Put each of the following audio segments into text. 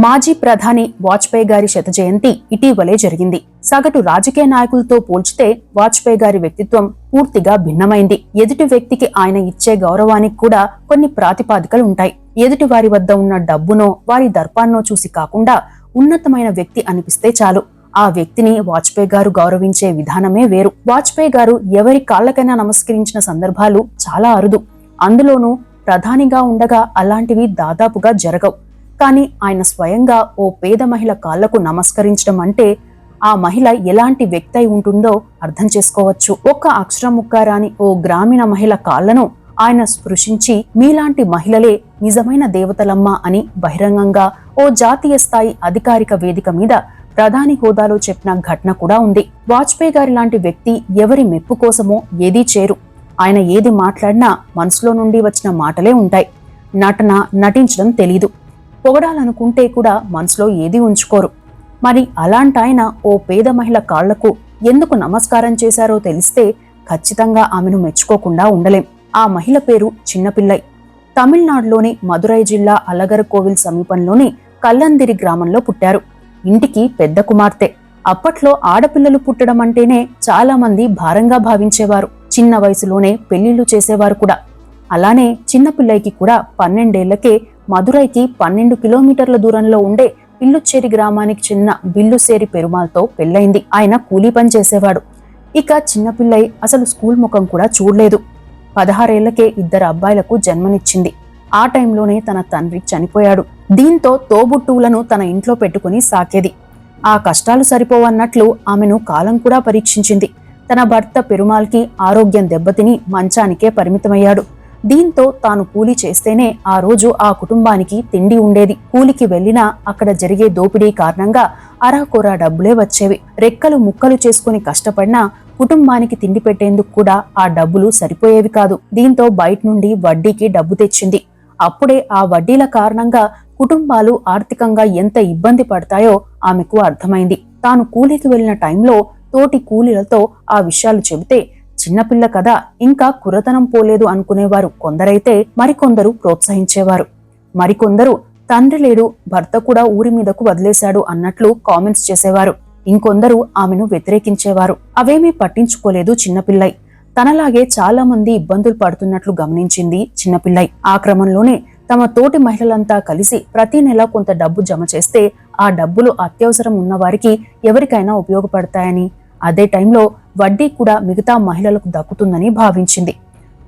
మాజీ ప్రధాని వాజ్పేయి గారి శత జయంతి ఇటీవలే జరిగింది. సగటు రాజకీయ నాయకులతో పోల్చితే వాజ్పేయి గారి వ్యక్తిత్వం పూర్తిగా భిన్నమైంది. ఎదుటి వ్యక్తికి ఆయన ఇచ్చే గౌరవానికి కూడా కొన్ని ప్రాతిపాదికలు ఉంటాయి. ఎదుటి వారి వద్ద ఉన్న డబ్బునో వారి దర్పాన్నో చూసి కాకుండా ఉన్నతమైన వ్యక్తి అనిపిస్తే చాలు. ఆ వ్యక్తిని వాజ్పేయి గారు గౌరవించే విధానమే వేరు. వాజ్పేయి గారు ఎవరి కాళ్లకైనా నమస్కరించిన సందర్భాలు చాలా అరుదు. అందులోనూ ప్రధానిగా ఉండగా అలాంటివి దాదాపుగా జరగవు. కానీ ఆయన స్వయంగా ఓ పేద మహిళ కాళ్లకు నమస్కరించడం అంటే ఆ మహిళ ఎలాంటి వ్యక్తి అయి ఉంటుందో అర్థం చేసుకోవచ్చు. ఒక్క అక్షరం ముక్క రాని ఓ గ్రామీణ మహిళ కాళ్లను ఆయన స్పృశించి మీలాంటి మహిళలే నిజమైన దేవతలమ్మా అని బహిరంగంగా ఓ జాతీయ స్థాయి అధికారిక వేదిక మీద ప్రధాని హోదాలో చెప్పిన ఘటన కూడా ఉంది. వాజ్పేయి గారి లాంటి వ్యక్తి ఎవరి మెప్పు కోసమో ఏదీ చేరు. ఆయన ఏది మాట్లాడినా మనసులో నుండి వచ్చిన మాటలే ఉంటాయి. నటించడం తెలీదు. పొగడాలనుకుంటే కూడా మనసులో ఏదీ ఉంచుకోరు. మరి అలాంటాయన ఓ పేద మహిళ కాళ్లకు ఎందుకు నమస్కారం చేశారో తెలిస్తే ఖచ్చితంగా ఆమెను మెచ్చుకోకుండా ఉండలేం. ఆ మహిళ పేరు చిన్నపిల్లై. తమిళనాడులోని మదురై జిల్లా అలగరకోవిల్ సమీపంలోని కల్లందిరి గ్రామంలో పుట్టారు. ఇంటికి పెద్ద కుమార్తె. అప్పట్లో ఆడపిల్లలు పుట్టడం అంటేనే చాలా మంది భారంగా భావించేవారు. చిన్న వయసులోనే పెళ్లిళ్లు చేసేవారు కూడా. అలానే చిన్నపిల్లైకి కూడా 12 ఏళ్లకే మదురైకి 12 కిలోమీటర్ల దూరంలో ఉండే పిల్లుచ్చేరి గ్రామానికి చెందిన బిల్లుసేరి పెరుమాల్తో పెళ్లైంది. ఆయన కూలీ పని చేసేవాడు. ఇక చిన్నపిల్లై అసలు స్కూల్ ముఖం కూడా చూడలేదు. 16 ఏళ్లకే 2 అబ్బాయిలకు జన్మనిచ్చింది. ఆ టైంలోనే తన తండ్రి చనిపోయాడు. దీంతో తోబుట్టువులను తన ఇంట్లో పెట్టుకుని సాకేది. ఆ కష్టాలు సరిపోవన్నట్లు ఆమెను కాలం కూడా పరీక్షించింది. తన భర్త పెరుమాల్కి ఆరోగ్యం దెబ్బతిని మంచానికే పరిమితమయ్యాడు. దీంతో తాను కూలీ చేస్తేనే ఆ రోజు ఆ కుటుంబానికి తిండి ఉండేది. కూలికి వెళ్లినా అక్కడ జరిగే దోపిడీ కారణంగా అరాకొరా డబ్బులే వచ్చేవి. రెక్కలు ముక్కలు చేసుకుని కష్టపడినా కుటుంబానికి తిండి పెట్టేందుకు కూడా ఆ డబ్బులు సరిపోయేవి కాదు. దీంతో బయట నుండి వడ్డీకి డబ్బు తెచ్చింది. అప్పుడే ఆ వడ్డీల కారణంగా కుటుంబాలు ఆర్థికంగా ఎంత ఇబ్బంది పడతాయో ఆమెకు అర్థమైంది. తాను కూలీకి వెళ్లిన టైంలో తోటి కూలీలతో ఆ విషయాలు చెబితే చిన్నపిల్ల కదా ఇంకా కురతనం పోలేదు అనుకునేవారు కొందరైతే, మరికొందరు ప్రోత్సహించేవారు. మరికొందరు తండ్రి లేడు, భర్త కూడా ఊరి మీదకు వదిలేశాడు అన్నట్లు కామెంట్స్ చేసేవారు. ఇంకొందరు ఆమెను వ్యతిరేకించేవారు. అవేమీ పట్టించుకోలేదు చిన్నపిల్లై. తనలాగే చాలా మంది ఇబ్బందులు పడుతున్నట్లు గమనించింది చిన్నపిల్లై. ఆ క్రమంలోనే తమ తోటి మహిళలంతా కలిసి ప్రతి నెల కొంత డబ్బు జమ చేస్తే ఆ డబ్బులు అత్యవసరం ఉన్నవారికి ఎవరికైనా ఉపయోగపడతాయని, అదే టైంలో వడ్డీ కూడా మిగతా మహిళలకు దక్కుతుందని భావించింది.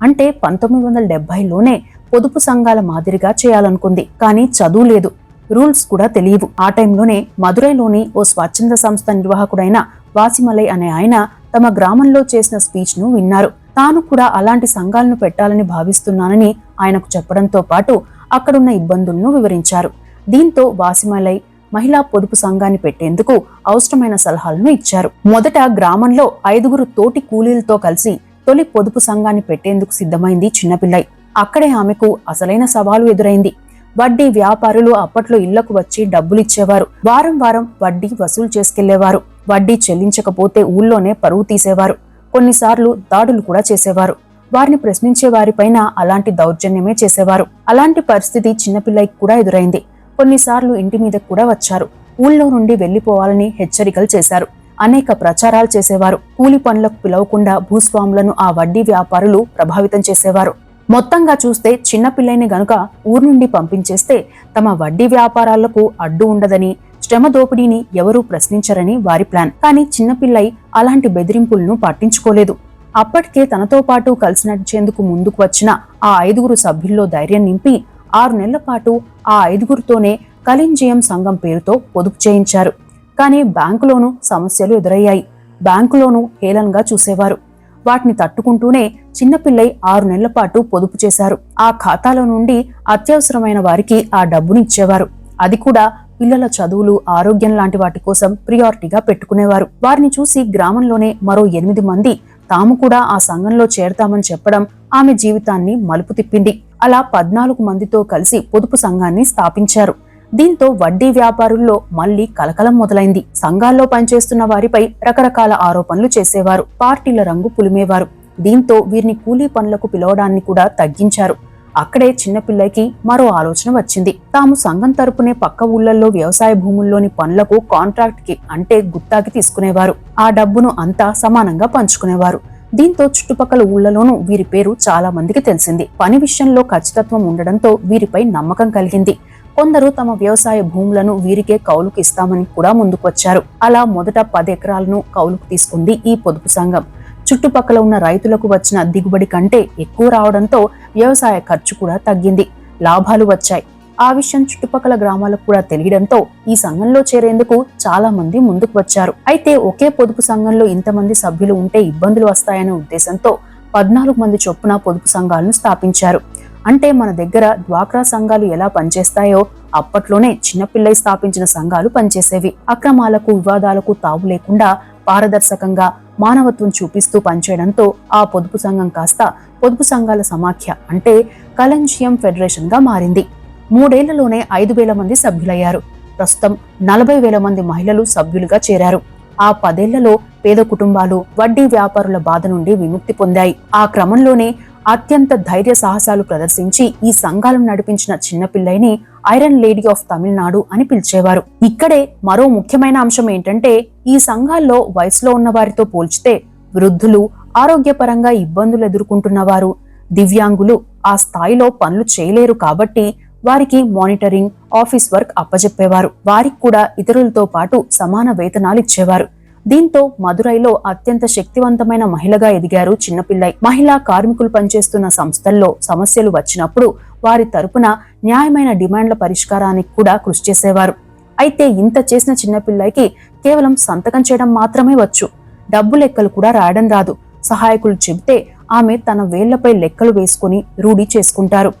అంటే 1970లోనే పొదుపు సంఘాల మాదిరిగా చేయాలనుకుంది. కానీ చదువు లేదు, రూల్స్ కూడా తెలియవు. ఆ టైంలోనే మదురైలోని ఓ స్వచ్ఛంద సంస్థ నిర్వాహకుడైన వాసిమలై అనే ఆయన తమ గ్రామంలో చేసిన స్పీచ్ ను విన్నారు. తాను కూడా అలాంటి సంఘాలను పెట్టాలని భావిస్తున్నానని ఆయనకు చెప్పడంతో పాటు అక్కడున్న ఇబ్బందులను వివరించారు. దీంతో వాసిమలై మహిళా పొదుపు సంఘాన్ని పెట్టేందుకు అవసరమైన సలహాలను ఇచ్చారు. మొదట గ్రామంలో 5 తోటి కూలీలతో కలిసి తొలి పొదుపు సంఘాన్ని పెట్టేందుకు సిద్ధమైంది చిన్నపిల్లై. అక్కడే ఆమెకు అసలైన సవాలు ఎదురైంది. వడ్డీ వ్యాపారులు అప్పట్లో ఇళ్లకు వచ్చి డబ్బులిచ్చేవారు. వారం వారం వడ్డీ వసూలు చేసుకెళ్లేవారు. వడ్డీ చెల్లించకపోతే ఊళ్ళోనే పరువు తీసేవారు. కొన్నిసార్లు దాడులు కూడా చేసేవారు. వారిని ప్రశ్నించే వారిపైన అలాంటి దౌర్జన్యమే చేసేవారు. అలాంటి పరిస్థితి చిన్నపిల్లైకి కూడా ఎదురైంది. కొన్నిసార్లు ఇంటి మీద కూడా వచ్చారు. ఊళ్ళో నుండి వెళ్లిపోవాలని హెచ్చరికలు చేశారు. అనేక ప్రచారాలు చేసేవారు. కూలి పనులకు పిలవకుండా భూస్వాములను ఆ వడ్డీ వ్యాపారులు ప్రభావితం చేసేవారు. మొత్తంగా చూస్తే చిన్నపిల్లైని గనుక ఊరు నుండి పంపించేస్తే తమ వడ్డీ వ్యాపారాలకు అడ్డు ఉండదని, శ్రమ దోపిడీని ఎవరూ ప్రశ్నించరని వారి ప్లాన్. కానీ చిన్నపిల్లై అలాంటి బెదిరింపులను పట్టించుకోలేదు. అప్పటికే తనతో పాటు కలిసి నడిచేందుకు ముందుకు వచ్చిన ఆ 5 సభ్యుల్లో ధైర్యం నింపి 6 నెలల పాటు ఆ 5తోనే కళింజియం సంఘం పేరుతో పొదుపు చేయించారు. కానీ బ్యాంకులోనూ సమస్యలు ఎదురయ్యాయి. బ్యాంకులోనూ హేళనగా చూసేవారు. వాటిని తట్టుకుంటూనే చిన్నపిల్లై 6 నెలల పాటు పొదుపు చేశారు. ఆ ఖాతాలో నుండి అత్యవసరమైన వారికి ఆ డబ్బుని ఇచ్చేవారు. అది కూడా పిల్లల చదువులు, ఆరోగ్యం లాంటి వాటి కోసం ప్రియారిటీగా పెట్టుకునేవారు. వారిని చూసి గ్రామంలోనే మరో 8 మంది తాము కూడా ఆ సంఘంలో చేరతామని చెప్పడం ఆమె జీవితాన్ని మలుపు తిప్పింది. అలా 14 మందితో కలిసి పొదుపు సంఘాన్ని స్థాపించారు. దీంతో వడ్డీ వ్యాపారుల్లో మళ్లీ కలకలం మొదలైంది. సంఘాల్లో పనిచేస్తున్న వారిపై రకరకాల ఆరోపణలు చేసేవారు. పార్టీల రంగు పులిమేవారు. దీంతో వీరిని కూలీ పనులకు పిలవడాన్ని కూడా తగ్గించారు. అక్కడే చిన్నపిల్లకి మరో ఆలోచన వచ్చింది. తాము సంఘం తరపునే పక్క ఊళ్ళల్లో వ్యవసాయ భూముల్లోని పనులకు కాంట్రాక్ట్ కి అంటే గుత్తాకి తీసుకునేవారు. ఆ డబ్బును అంతా సమానంగా పంచుకునేవారు. దీంతో చుట్టుపక్కల ఊళ్ళలోనూ వీరి పేరు చాలా మందికి తెలిసింది. పని విషయంలో ఖచ్చితత్వం ఉండడంతో వీరిపై నమ్మకం కలిగింది. కొందరు తమ వ్యవసాయ భూములను వీరికే కౌలుకు ఇస్తామని కూడా ముందుకొచ్చారు. అలా మొదట 10 ఎకరాలను కౌలుకు తీసుకుంది ఈ పొదుపు సంఘం. చుట్టుపక్కల ఉన్న రైతులకు వచ్చిన దిగుబడి కంటే ఎక్కువ రావడంతో వ్యవసాయ ఖర్చు కూడా తగ్గింది, లాభాలు వచ్చాయి. ఆ విషయం చుట్టుపక్కల గ్రామాలకు కూడా తెలియడంతో ఈ సంఘంలో చేరేందుకు చాలా మంది ముందుకు వచ్చారు. అయితే ఒకే పొదుపు సంఘంలో ఇంతమంది సభ్యులు ఉంటే ఇబ్బందులు వస్తాయనే ఉద్దేశంతో 14 మంది చొప్పున పొదుపు సంఘాలను స్థాపించారు. అంటే మన దగ్గర డ్వాక్రా సంఘాలు ఎలా పనిచేస్తాయో అప్పట్లోనే చిన్నపిల్లై స్థాపించిన సంఘాలు పనిచేసేవి. అక్రమాలకు వివాదాలకు తావు లేకుండా పారదర్శకంగా మానవత్వం చూపిస్తూ పనిచేయడంతో ఆ పొదుపు సంఘం కాస్త పొదుపు సంఘాల సమాఖ్య అంటే కలంజియం ఫెడరేషన్ గా మారింది. 3 ఏళ్లలోనే 5,000 మంది సభ్యులయ్యారు. ప్రస్తుతం 40,000 మంది మహిళలు సభ్యులుగా చేరారు. ఆ 10 ఏళ్లలో పేద కుటుంబాలు వడ్డీ వ్యాపారుల బాధ నుండి విముక్తి పొందాయి. ఆ క్రమంలోనే అత్యంత ధైర్య సాహసాలు ప్రదర్శించి ఈ సంఘాలను నడిపించిన చిన్నపిల్లైని ఐరన్ లేడీ ఆఫ్ తమిళనాడు అని పిలిచేవారు. ఇక్కడే మరో ముఖ్యమైన అంశం ఏంటంటే ఈ సంఘాల్లో వయసులో ఉన్న వారితో పోల్చితే వృద్ధులు, ఆరోగ్యపరంగా ఇబ్బందులు ఎదుర్కొంటున్న వారు, దివ్యాంగులు ఆ స్థాయిలో పనులు చేయలేరు కాబట్టి వారికి మానిటరింగ్, ఆఫీస్ వర్క్ అప్పజెప్పేవారు. వారికి కూడా ఇతరులతో పాటు సమాన వేతనాలు ఇచ్చేవారు. దీంతో మదురైలో అత్యంత శక్తివంతమైన మహిళగా ఎదిగారు చిన్నపిల్లై. మహిళా కార్మికులు పనిచేస్తున్న సంస్థల్లో సమస్యలు వచ్చినప్పుడు వారి తరపున న్యాయమైన డిమాండ్ల పరిష్కారానికి కూడా కృషి చేసేవారు. అయితే ఇంత చేసిన చిన్నపిల్లైకి కేవలం సంతకం చేయడం మాత్రమే వచ్చు. డబ్బు లెక్కలు కూడా రాయడం రాదు. సహాయకులు చెబితే ఆమె తన వేళ్లపై లెక్కలు వేసుకుని రూఢి చేసుకుంటారు.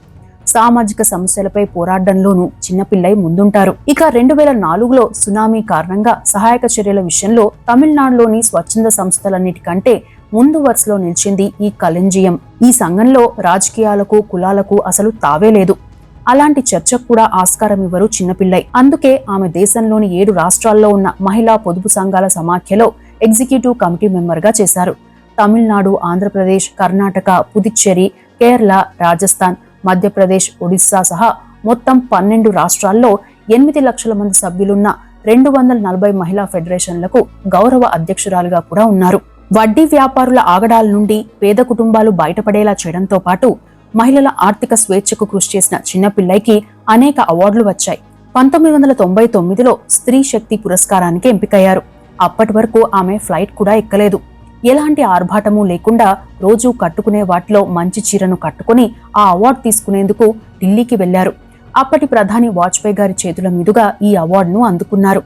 సామాజిక సమస్యలపై పోరాటంలోనూ చిన్నపిల్లై ముందుంటారు. ఇక 2004లో సునామీ కారణంగా సహాయక చర్యల విషయంలో తమిళనాడులోని స్వచ్ఛంద సంస్థలన్నిటికంటే ముందు వరుసలో నిలిచింది ఈ కలంజియం. ఈ సంఘంలో రాజకీయాలకు, కులాలకు అసలు తావే లేదు. అలాంటి చర్చకు కూడా ఆస్కారం ఇవ్వరు చిన్నపిల్లై. అందుకే ఆమె దేశంలోని 7 రాష్ట్రాల్లో ఉన్న మహిళా పొదుపు సంఘాల సమాఖ్యలో ఎగ్జిక్యూటివ్ కమిటీ మెంబర్ గా చేశారు. తమిళనాడు, ఆంధ్రప్రదేశ్, కర్ణాటక, పుదుచ్చేరి, కేరళ, రాజస్థాన్, మధ్యప్రదేశ్, ఒడిశా సహా మొత్తం 12 రాష్ట్రాల్లో 8 లక్షల మంది సభ్యులున్న 240 మహిళా ఫెడరేషన్లకు గౌరవ అధ్యక్షురాలుగా కూడా ఉన్నారు. వడ్డీ వ్యాపారుల ఆగడాల నుండి పేద కుటుంబాలు బయటపడేలా చేయడంతో పాటు మహిళల ఆర్థిక స్వేచ్ఛకు కృషి చేసిన చిన్నపిల్లైకి అనేక అవార్డులు వచ్చాయి. 1999లో స్త్రీ శక్తి పురస్కారానికి ఎంపికయ్యారు. అప్పటి వరకు ఆమె ఫ్లైట్ కూడా ఎక్కలేదు. ఎలాంటి ఆర్భాటము లేకుండా రోజూ కట్టుకునే వాటిలో మంచి చీరను కట్టుకుని ఆ అవార్డు తీసుకునేందుకు ఢిల్లీకి వెళ్లారు. అప్పటి ప్రధాని వాజ్పేయి గారి చేతుల మీదుగా ఈ అవార్డును అందుకున్నారు.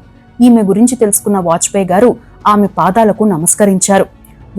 ఈమె గురించి తెలుసుకున్న వాజ్పేయి గారు ఆమె పాదాలకు నమస్కరించారు.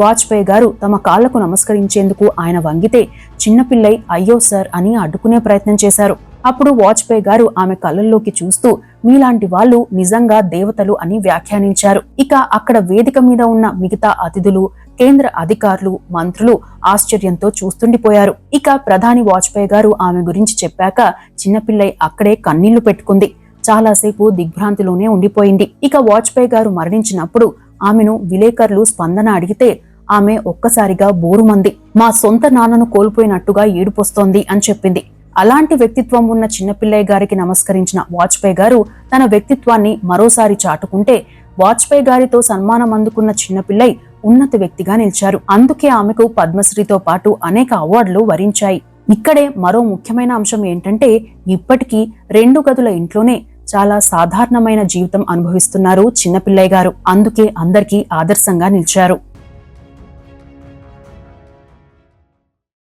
వాజ్పేయి గారు తమ కాళ్లకు నమస్కరించేందుకు ఆయన వంగితే చిన్నపిల్లై అయ్యో సార్ అని అడ్డుకునే ప్రయత్నం చేశారు. అప్పుడు వాజ్పేయి గారు ఆమె కళ్ళల్లోకి చూస్తూ మీలాంటి వాళ్ళు నిజంగా దేవతలు అని వ్యాఖ్యానించారు. ఇక అక్కడ వేదిక మీద ఉన్న మిగతా అతిథులు, కేంద్ర అధికారులు, మంత్రులు ఆశ్చర్యంతో చూస్తుండిపోయారు. ఇక ప్రధాని వాజ్పేయి గారు ఆమె గురించి చెప్పాక చిన్నపిల్లై అక్కడే కన్నీళ్లు పెట్టుకుంది. చాలాసేపు దిగ్భ్రాంతిలోనే ఉండిపోయింది. ఇక వాజ్పేయి గారు మరణించినప్పుడు ఆమెను విలేకరులు స్పందన అడిగితే ఆమె ఒక్కసారిగా బోరుమంది. మా సొంత నాన్నను కోల్పోయినట్టుగా ఏడుపొస్తోంది అని చెప్పింది. అలాంటి వ్యక్తిత్వం ఉన్న చిన్నపిల్లయ్య గారికి నమస్కరించిన వాజ్పేయి గారు తన వ్యక్తిత్వాన్ని మరోసారి చాటుకుంటే వాజ్పేయి గారితో సన్మానం అందుకున్న చిన్నపిల్లై ఉన్నత వ్యక్తిగా నిలిచారు. అందుకే ఆమెకు పద్మశ్రీతో పాటు అనేక అవార్డులు వరించాయి. ఇక్కడే మరో ముఖ్యమైన అంశం ఏంటంటే ఇప్పటికీ 2 గదుల ఇంట్లోనే చాలా సాధారణమైన జీవితం అనుభవిస్తున్నారు చిన్నపిల్లయ్య గారు. అందుకే అందరికీ ఆదర్శంగా నిలిచారు.